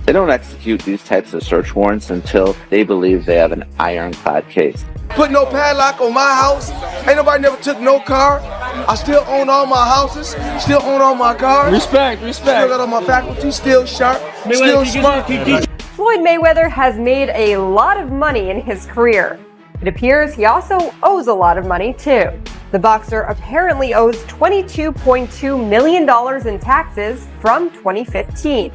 They don't execute these types of search warrants until they believe they have an ironclad case. Put no padlock on my house. Ain't nobody never took no car. I still own all my houses. Still own all my cars. Respect. Still got all my faculties. Still sharp. Still smart. Floyd Mayweather has made a lot of money in his career. It appears he also owes a lot of money too. The boxer apparently owes $22.2 million in taxes from 2015.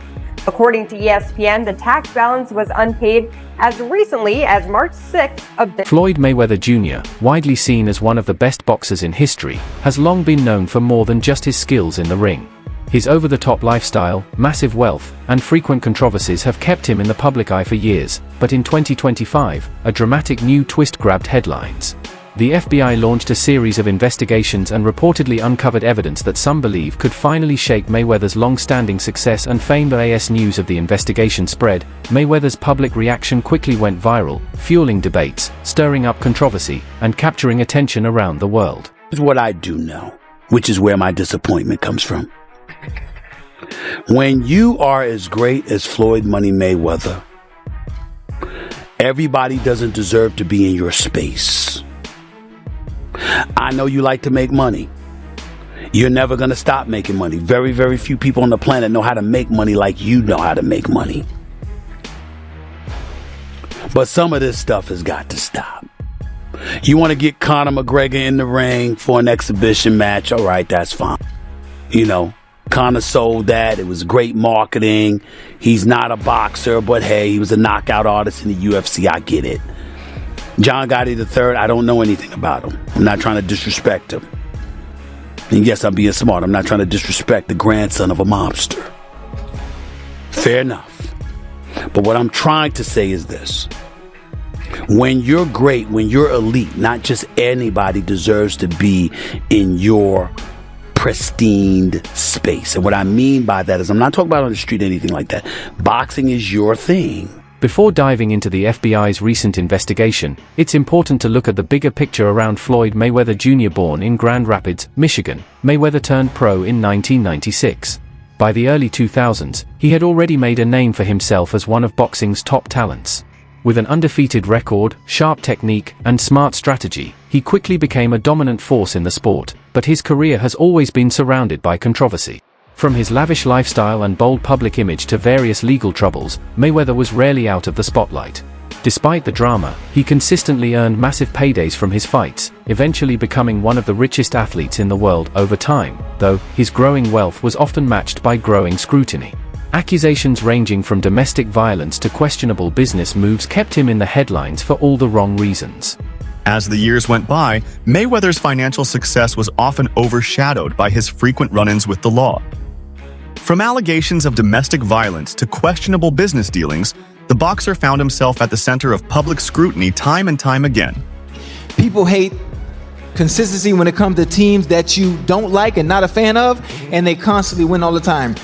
According to ESPN, the tax balance was unpaid as recently as March 6th of this. Floyd Mayweather Jr., widely seen as one of the best boxers in history, has long been known for more than just his skills in the ring. His over-the-top lifestyle, massive wealth, and frequent controversies have kept him in the public eye for years, but in 2025, a dramatic new twist grabbed headlines. The FBI launched a series of investigations and reportedly uncovered evidence that some believe could finally shake Mayweather's long-standing success and fame. As news of the investigation spread, Mayweather's public reaction quickly went viral, fueling debates, stirring up controversy, and capturing attention around the world. Here's what I do know, which is where my disappointment comes from. When you are as great as Floyd Money Mayweather, everybody doesn't deserve to be in your space. I know you like to make money. You're never going to stop making money. Very, very few people on the planet know how to make money like you know how to make money. But some of this stuff has got to stop. You want to get Conor McGregor in the ring for an exhibition match? All right, that's fine. You know, Conor sold that. It was great marketing. He's not a boxer, but hey, he was a knockout artist in the UFC. I get it. John Gotti III, I don't know anything about him. I'm not trying to disrespect him. And yes, I'm being smart. I'm not trying to disrespect the grandson of a mobster. Fair enough. But what I'm trying to say is this. When you're great, when you're elite, not just anybody deserves to be in your pristine space. And what I mean by that is I'm not talking about on the street or anything like that. Boxing is your thing. Before diving into the FBI's recent investigation, it's important to look at the bigger picture around Floyd Mayweather Jr. Born in Grand Rapids, Michigan, Mayweather turned pro in 1996. By the early 2000s, he had already made a name for himself as one of boxing's top talents. With an undefeated record, sharp technique, and smart strategy, he quickly became a dominant force in the sport, but his career has always been surrounded by controversy. From his lavish lifestyle and bold public image to various legal troubles, Mayweather was rarely out of the spotlight. Despite the drama, he consistently earned massive paydays from his fights, eventually becoming one of the richest athletes in the world over time, though his growing wealth was often matched by growing scrutiny. Accusations ranging from domestic violence to questionable business moves kept him in the headlines for all the wrong reasons. As the years went by, Mayweather's financial success was often overshadowed by his frequent run-ins with the law. From allegations of domestic violence to questionable business dealings, the boxer found himself at the center of public scrutiny time and time again. People hate consistency when it comes to teams that you don't like and not a fan of, and they constantly win all the time.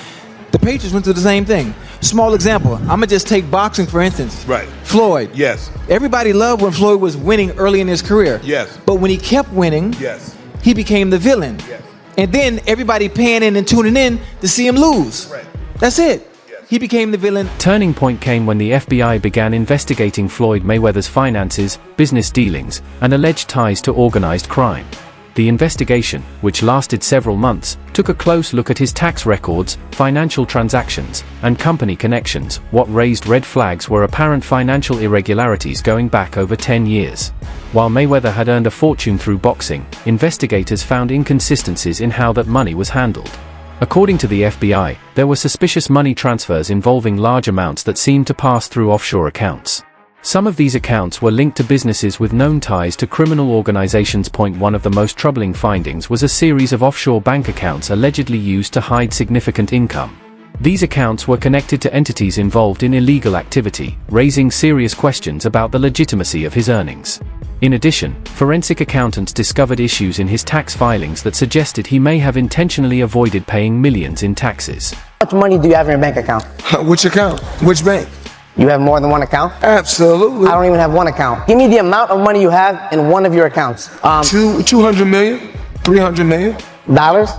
The Patriots went through the same thing. Small example, I'm gonna just take boxing for instance. Right. Floyd. Yes. Everybody loved when Floyd was winning early in his career. Yes. But when he kept winning, Yes. he became the villain. Yes. And then everybody paying in and tuning in to see him lose. Right. That's it. He became the villain. Turning point came when the FBI began investigating Floyd Mayweather's finances, business dealings, and alleged ties to organized crime. The investigation, which lasted several months, took a close look at his tax records, financial transactions, and company connections. What raised red flags were apparent financial irregularities going back over 10 years. While Mayweather had earned a fortune through boxing, investigators found inconsistencies in how that money was handled. According to the FBI, there were suspicious money transfers involving large amounts that seemed to pass through offshore accounts. Some of these accounts were linked to businesses with known ties to criminal organizations. One of the most troubling findings was a series of offshore bank accounts allegedly used to hide significant income. These accounts were connected to entities involved in illegal activity, raising serious questions about the legitimacy of his earnings. In addition, forensic accountants discovered issues in his tax filings that suggested he may have intentionally avoided paying millions in taxes. How much money do you have in your bank account? Which account? Which bank? You have more than one account? Absolutely. I don't even have one account. Give me the amount of money you have in one of your accounts. 200 million? 300 million? Dollars?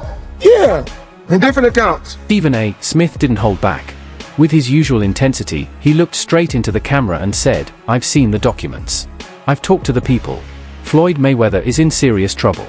Yeah, in different accounts. Stephen A. Smith didn't hold back. With his usual intensity, he looked straight into the camera and said, "I've seen the documents. I've talked to the people. Floyd Mayweather is in serious trouble."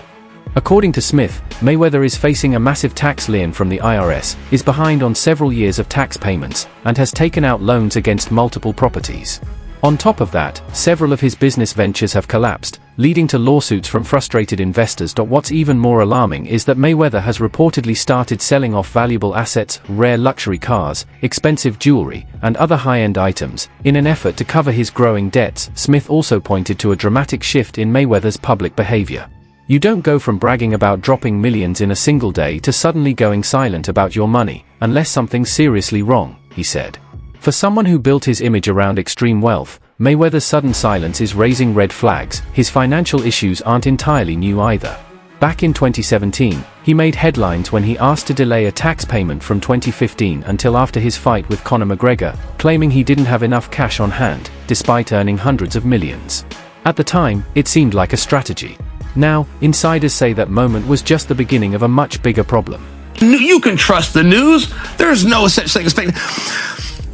According to Smith, Mayweather is facing a massive tax lien from the IRS, is behind on several years of tax payments, and has taken out loans against multiple properties. On top of that, several of his business ventures have collapsed, leading to lawsuits from frustrated investors. What's even more alarming is that Mayweather has reportedly started selling off valuable assets, rare luxury cars, expensive jewelry, and other high-end items, in an effort to cover his growing debts. Smith also pointed to a dramatic shift in Mayweather's public behavior. "You don't go from bragging about dropping millions in a single day to suddenly going silent about your money, unless something's seriously wrong," he said. For someone who built his image around extreme wealth, Mayweather's sudden silence is raising red flags. His financial issues aren't entirely new either. Back in 2017, he made headlines when he asked to delay a tax payment from 2015 until after his fight with Conor McGregor, claiming he didn't have enough cash on hand, despite earning hundreds of millions. At the time, it seemed like a strategy. Now, insiders say that moment was just the beginning of a much bigger problem. You can trust the news. There's no such thing as fake.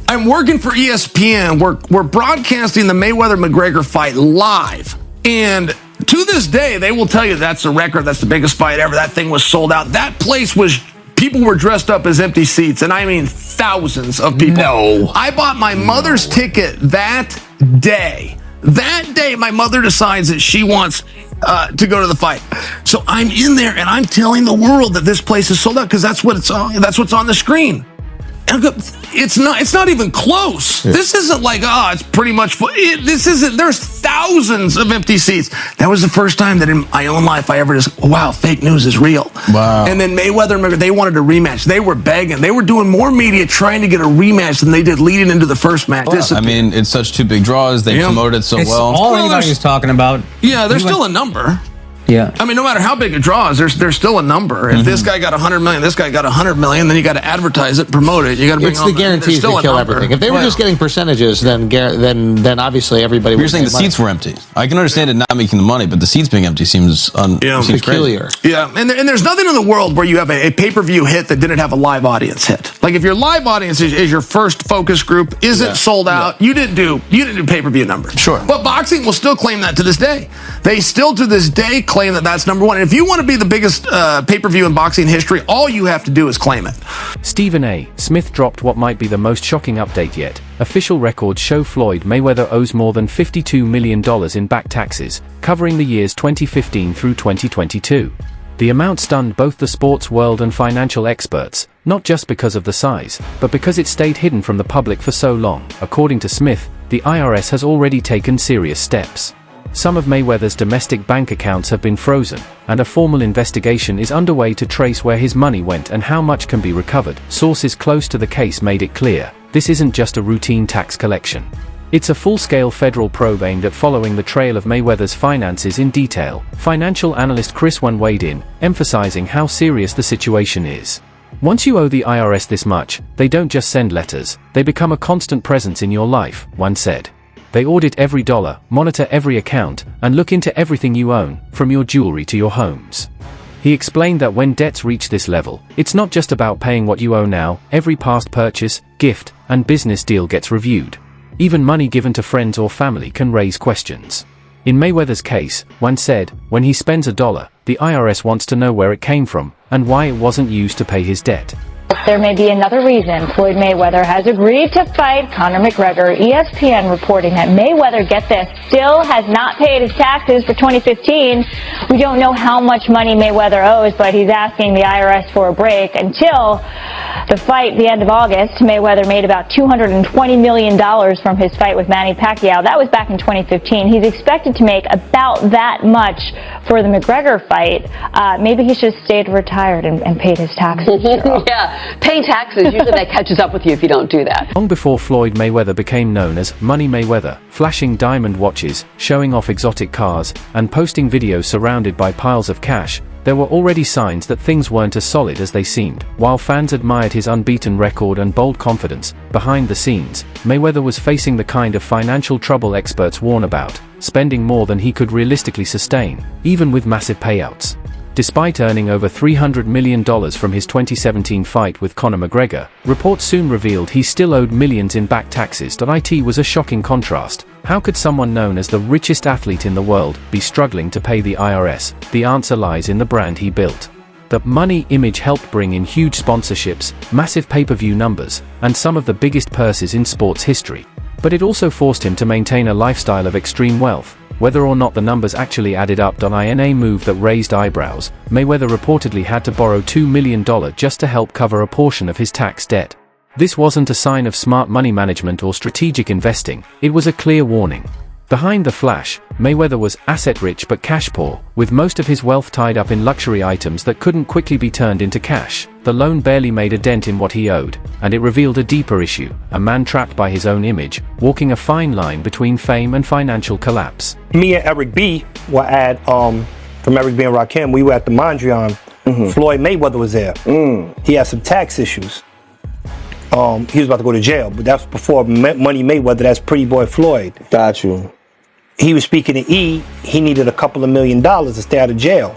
I'm working for ESPN. We're broadcasting the Mayweather-McGregor fight live. And to this day, they will tell you that's a record. That's the biggest fight ever. That thing was sold out. That place was, people were dressed up as empty seats. And I mean thousands of people. No. I bought my mother's ticket that day. That day, my mother decides that she wants to go to the fight. So I'm in there and I'm telling the world that this place is sold out because that's what's on the screen. And it's not even close. This isn't like, it's pretty much full. This isn't, there's thousands of empty seats. That was the first time that in my own life I ever just, wow, fake news is real. Wow. And then Mayweather, they wanted a rematch. They were begging. They were doing more media trying to get a rematch than they did leading into the first match. I mean, it's such two big draws. They promoted it so well. All anybody's talking about. Yeah, there's still a number. Yeah. I mean, no matter how big a draw is, there's still a number. If this guy got 100 million, this guy got 100 million, then you got to advertise it, promote it. You got to bring it's the guarantees that kill everything. If they were just getting percentages, then obviously everybody would. You're saying the seats were empty. I can understand it not making the money, but the seats being empty seems peculiar. Crazy. Yeah, and there's nothing in the world where you have a pay-per-view hit that didn't have a live audience hit. Like if your live audience is your first focus group, isn't sold out, you didn't do pay-per-view numbers. Sure. But boxing will still claim that to this day. They still to this day claim that that's number one. And if you want to be the biggest pay-per-view in boxing history, all you have to do is claim it. Stephen A. Smith dropped what might be the most shocking update yet. Official records show Floyd Mayweather owes more than $52 million in back taxes, covering the years 2015 through 2022. The amount stunned both the sports world and financial experts, not just because of the size, but because it stayed hidden from the public for so long. According to Smith, the IRS has already taken serious steps. Some of Mayweather's domestic bank accounts have been frozen, and a formal investigation is underway to trace where his money went and how much can be recovered. Sources close to the case made it clear, this isn't just a routine tax collection. It's a full-scale federal probe aimed at following the trail of Mayweather's finances in detail. Financial analyst Chris Wan weighed in, emphasizing how serious the situation is. Once you owe the IRS this much, they don't just send letters, they become a constant presence in your life, Wan said. They audit every dollar, monitor every account, and look into everything you own, from your jewelry to your homes. He explained that when debts reach this level, it's not just about paying what you owe now. Every past purchase, gift, and business deal gets reviewed. Even money given to friends or family can raise questions. In Mayweather's case, Wan said, when he spends $1, the IRS wants to know where it came from, and why it wasn't used to pay his debt. There may be another reason Floyd Mayweather has agreed to fight Conor McGregor. ESPN reporting that Mayweather, get this, still has not paid his taxes for 2015. We don't know how much money Mayweather owes, but he's asking the IRS for a break. Until the fight, the end of August, Mayweather made about $220 million from his fight with Manny Pacquiao. That was back in 2015. He's expected to make about that much for the McGregor fight. Maybe he should have stayed retired and paid his taxes. Yeah. Paying taxes, usually that catches up with you if you don't do that. Long before Floyd Mayweather became known as Money Mayweather, flashing diamond watches, showing off exotic cars, and posting videos surrounded by piles of cash, there were already signs that things weren't as solid as they seemed. While fans admired his unbeaten record and bold confidence, behind the scenes, Mayweather was facing the kind of financial trouble experts warn about, spending more than he could realistically sustain, even with massive payouts. Despite earning over $300 million from his 2017 fight with Conor McGregor, reports soon revealed he still owed millions in back taxes. It was a shocking contrast. How could someone known as the richest athlete in the world be struggling to pay the IRS? The answer lies in the brand he built. The money image helped bring in huge sponsorships, massive pay-per-view numbers, and some of the biggest purses in sports history. But it also forced him to maintain a lifestyle of extreme wealth. Whether or not the numbers actually added up, in a move that raised eyebrows, Mayweather reportedly had to borrow $2 million just to help cover a portion of his tax debt. This wasn't a sign of smart money management or strategic investing, it was a clear warning. Behind the flash, Mayweather was asset-rich but cash-poor, with most of his wealth tied up in luxury items that couldn't quickly be turned into cash. The loan barely made a dent in what he owed, and it revealed a deeper issue: a man trapped by his own image, walking a fine line between fame and financial collapse. Me and Eric B were at, from Eric B and Rakim, we were at the Mondrian. Floyd Mayweather was there. He had some tax issues. He was about to go to jail, but that's before Money Mayweather, that's Pretty Boy Floyd. Got you. He was speaking to E. He needed a couple of $1 million to stay out of jail.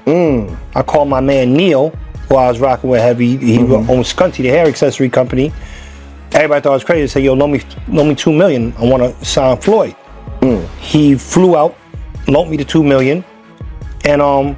I called my man Neil, who I was rocking with heavy. He owned Scunty, the hair accessory company. Everybody thought I was crazy. They said, yo, loan me $2 million. I want to sign Floyd. He flew out, loaned me the $2 million, and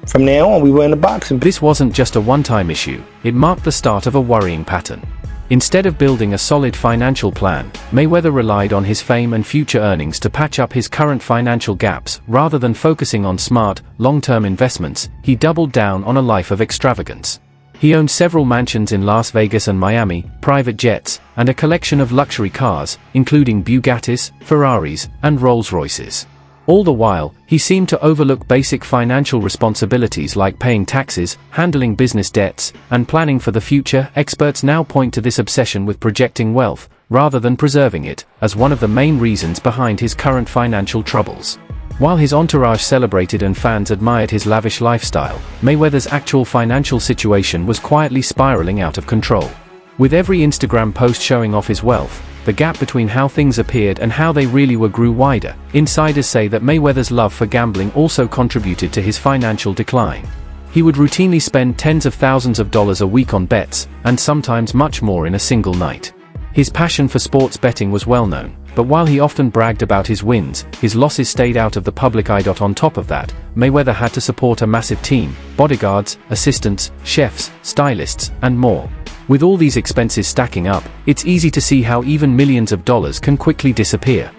from there on, we were in the boxing. This wasn't just a one-time issue. It marked the start of a worrying pattern. Instead of building a solid financial plan, Mayweather relied on his fame and future earnings to patch up his current financial gaps. Rather than focusing on smart, long-term investments, he doubled down on a life of extravagance. He owned several mansions in Las Vegas and Miami, private jets, and a collection of luxury cars, including Bugattis, Ferraris, and Rolls-Royces. All the while, he seemed to overlook basic financial responsibilities like paying taxes, handling business debts, and planning for the future. Experts now point to this obsession with projecting wealth, rather than preserving it, as one of the main reasons behind his current financial troubles. While his entourage celebrated and fans admired his lavish lifestyle, Mayweather's actual financial situation was quietly spiraling out of control. With every Instagram post showing off his wealth, the gap between how things appeared and how they really were grew wider. Insiders say that Mayweather's love for gambling also contributed to his financial decline. He would routinely spend tens of thousands of dollars a week on bets, and sometimes much more in a single night. His passion for sports betting was well known, but while he often bragged about his wins, his losses stayed out of the public eye. On top of that, Mayweather had to support a massive team: bodyguards, assistants, chefs, stylists, and more. With all these expenses stacking up, it's easy to see how even millions of dollars can quickly disappear.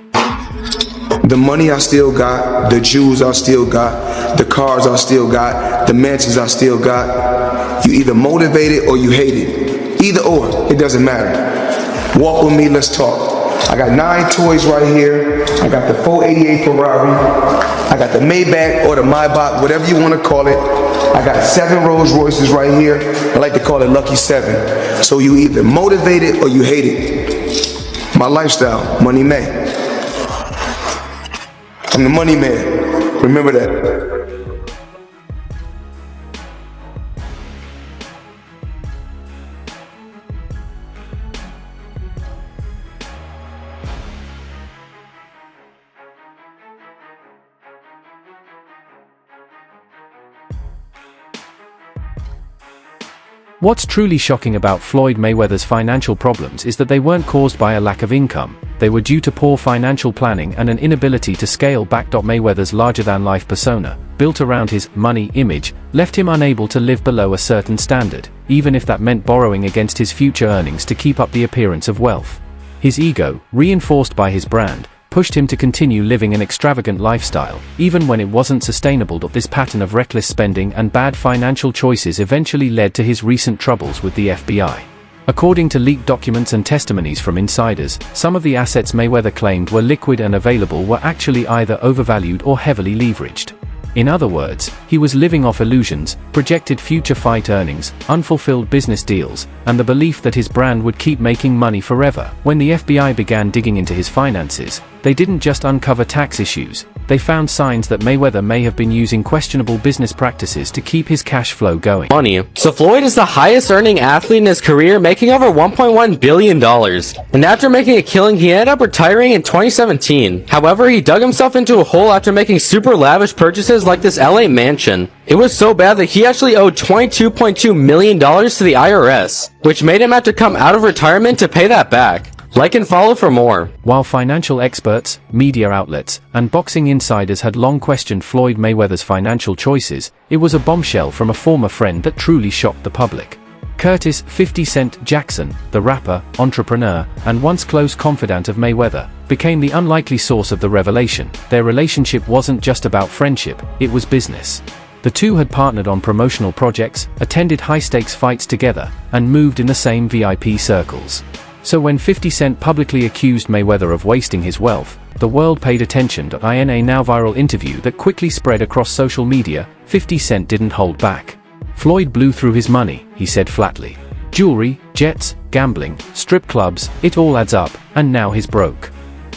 The money I still got, the jewels I still got, the cars I still got, the mansions I still got. You either motivate it or you hate it. Either or, it doesn't matter. Walk with me, let's talk. I got 9 toys right here. I got the 488 Ferrari. I got the Maybach or the Maybach, whatever you want to call it. I got 7 Rolls Royces right here. I like to call it Lucky 7. So you either motivate it or you hate it. My lifestyle, Money May. I'm the Money Man. Remember that. What's truly shocking about Floyd Mayweather's financial problems is that they weren't caused by a lack of income. They were due to poor financial planning and an inability to scale back. Mayweather's larger-than-life persona, built around his money image, left him unable to live below a certain standard, even if that meant borrowing against his future earnings to keep up the appearance of wealth. His ego, reinforced by his brand, pushed him to continue living an extravagant lifestyle, even when it wasn't sustainable. This pattern of reckless spending and bad financial choices eventually led to his recent troubles with the FBI. According to leaked documents and testimonies from insiders, some of the assets Mayweather claimed were liquid and available were actually either overvalued or heavily leveraged. In other words, he was living off illusions, projected future fight earnings, unfulfilled business deals, and the belief that his brand would keep making money forever. When the FBI began digging into his finances, they didn't just uncover tax issues, they found signs that Mayweather may have been using questionable business practices to keep his cash flow going. Money. So Floyd is the highest earning athlete in his career, making over $1.1 billion. And after making a killing, he ended up retiring in 2017. However, he dug himself into a hole after making super lavish purchases like this LA mansion. It was so bad that he actually owed $22.2 million to the IRS, which made him have to come out of retirement to pay that back. Like and follow for more. While financial experts, media outlets, and boxing insiders had long questioned Floyd Mayweather's financial choices, it was a bombshell from a former friend that truly shocked the public. Curtis 50 Cent Jackson, the rapper, entrepreneur, and once close confidant of Mayweather, became the unlikely source of the revelation. Their relationship wasn't just about friendship, it was business. The two had partnered on promotional projects, attended high-stakes fights together, and moved in the same VIP circles. So when 50 Cent publicly accused Mayweather of wasting his wealth, the world paid attention. In a now viral interview that quickly spread across social media, 50 Cent didn't hold back. Floyd blew through his money, he said flatly. Jewelry, jets, gambling, strip clubs, it all adds up, and now he's broke.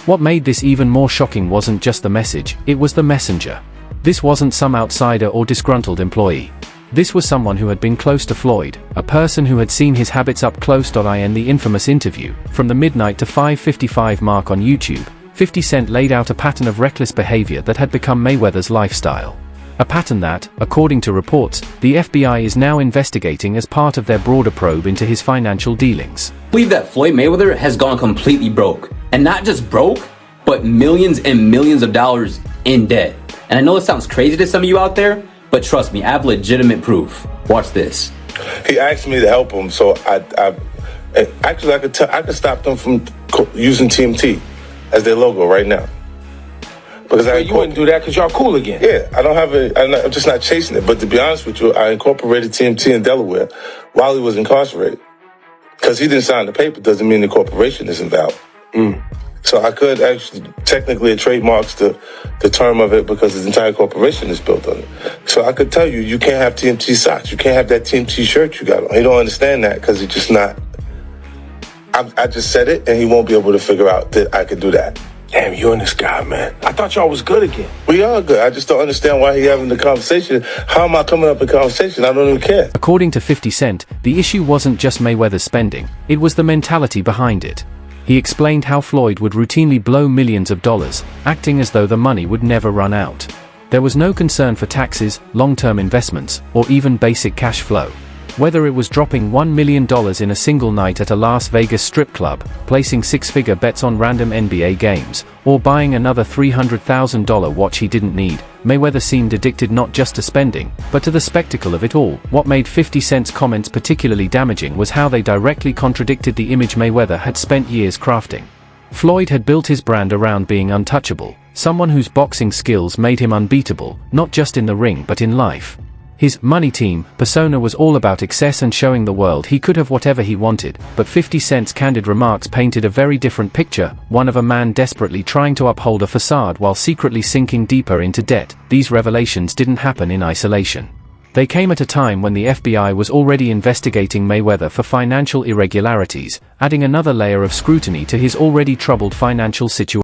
What made this even more shocking wasn't just the message, it was the messenger. This wasn't some outsider or disgruntled employee. This was someone who had been close to Floyd, a person who had seen his habits up close. In the infamous interview, from the midnight to 5:55 mark on YouTube, 50 Cent laid out a pattern of reckless behavior that had become Mayweather's lifestyle. A pattern that, according to reports, the FBI is now investigating as part of their broader probe into his financial dealings. I believe that Floyd Mayweather has gone completely broke. And not just broke, but millions and millions of dollars in debt. And I know it sounds crazy to some of you out there, but trust me, I have legitimate proof. Watch this. He asked me to help him, so I could stop them from using TMT as their logo right now. Because you wouldn't do that because y'all cool again. Yeah, I'm just not chasing it. But to be honest with you, I incorporated TMT in Delaware while he was incarcerated. Because he didn't sign the paper doesn't mean the corporation isn't valid. So I could actually, technically it trademarks the term of it because his entire corporation is built on it. So I could tell you, you can't have TMT socks. You can't have that TMT shirt you got on. He don't understand that because he's just not. I just said it and he won't be able to figure out that I could do that. Damn, you and this guy, man. I thought y'all was good again. We are good. I just don't understand why he having the conversation. How am I coming up in conversation? I don't even care. According to 50 Cent, the issue wasn't just Mayweather's spending, it was the mentality behind it. He explained how Floyd would routinely blow millions of dollars, acting as though the money would never run out. There was no concern for taxes, long-term investments, or even basic cash flow. Whether it was dropping $1 million in a single night at a Las Vegas strip club, placing six-figure bets on random NBA games, or buying another $300,000 watch he didn't need, Mayweather seemed addicted not just to spending, but to the spectacle of it all. What made 50 Cent's comments particularly damaging was how they directly contradicted the image Mayweather had spent years crafting. Floyd had built his brand around being untouchable, someone whose boxing skills made him unbeatable, not just in the ring but in life. His money team persona was all about excess and showing the world he could have whatever he wanted, but 50 Cent's candid remarks painted a very different picture, one of a man desperately trying to uphold a facade while secretly sinking deeper into debt. These revelations didn't happen in isolation. They came at a time when the FBI was already investigating Mayweather for financial irregularities, adding another layer of scrutiny to his already troubled financial situation.